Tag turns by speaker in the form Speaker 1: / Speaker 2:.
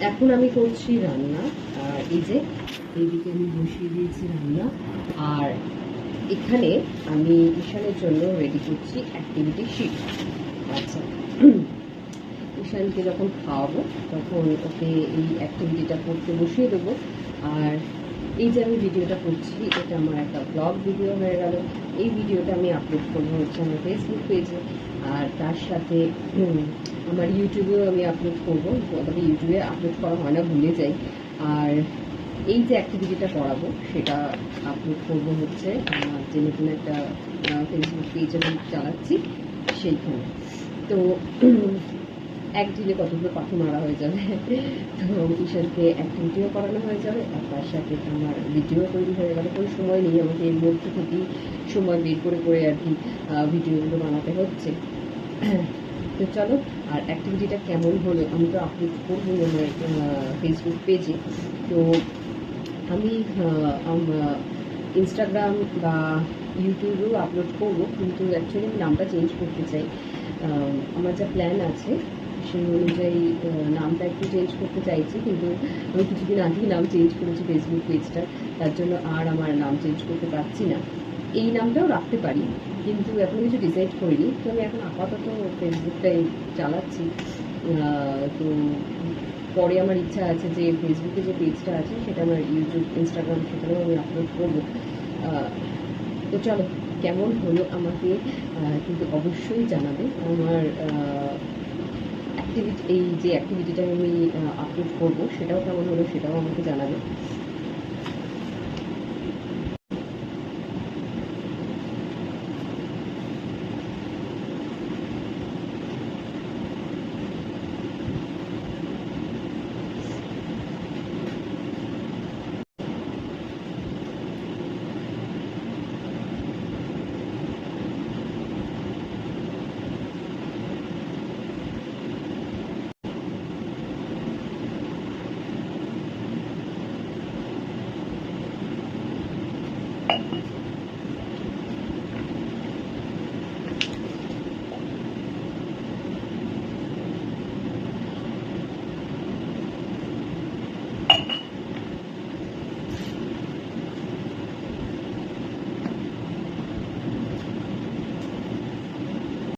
Speaker 1: এখন আমি করছি রান্না। আর এই যে এইদিকে আমি বসিয়ে দিয়েছি রান্না, আর এখানে আমি ঈশানের জন্য রেডি করছি অ্যাক্টিভিটি শিট। আচ্ছা, ঈশানকে যখন খাওয়াবো তখন ওকে এই অ্যাক্টিভিটিটা করতে বসিয়ে দেবো। আর এই যে আমি ভিডিওটা করছি, এটা আমার একটা ব্লগ ভিডিও হয়ে গেল। এই ভিডিওটা আমি আপলোড করবো হচ্ছে আমার ফেসবুক পেজে, আর তার সাথে আমার ইউটিউবেও আমি আপলোড করবো। তবে ইউটিউবে আপলোড করা হয় না, ভুলে যাই। আর এই যে অ্যাক্টিভিটিটা করাবো সেটা আপলোড করবো হচ্ছে আমার যে নতুন একটা ফেসবুক পেজ আমি চালাচ্ছি সেইখানে। তো এক ঢিলে কতগুলো পাখি মারা হয়ে যাবে। তো ঈশানকে অ্যাক্টিভিটিও করানো হয়ে যাবে, আর তার সাথে আমার ভিডিও তৈরি হয়ে গেল। কোনো সময় নেই আমাকে, এর মধ্যে থেকেই সময় বের করে করে আর কি ভিডিওগুলো বানাতে হচ্ছে। তো চলো, আর অ্যাক্টিভিটিটা কেমন হলো আমি তো আপলোড করবোই আমার ফেসবুক পেজে। তো আমি ইনস্টাগ্রাম বা ইউটিউবেও আপলোড করবো, কিন্তু অ্যাকচুয়ালি আমি নামটা চেঞ্জ করতে চাই। আমার যা প্ল্যান আছে সেই অনুযায়ী নামটা একটু চেঞ্জ করতে চাইছি, কিন্তু আমি কিছুদিন আগেই নাম চেঞ্জ করেছি ফেসবুক পেজটা, তার জন্য আর আমার নাম চেঞ্জ করতে পারছি না। এই নামটাও রাখতে পারি, কিন্তু এখনও কিছু ডিসাইড করিনি। তো আমি এখন আপাতত ফেসবুকটাই চালাচ্ছি। তো পরে আমার ইচ্ছা আছে যে ফেসবুকে যে পেজটা আছে সেটা আমার ইউটিউব, ইনস্টাগ্রাম সেখানেও আমি আপলোড করবো। তো চলো, কেমন হলো আমাকে কিন্তু অবশ্যই জানাবে। আমার অ্যাক্টিভিটি, এই যে অ্যাক্টিভিটিটা আমি আপলোড করবো সেটাও কেমন হলো সেটাও আমাকে জানাবে।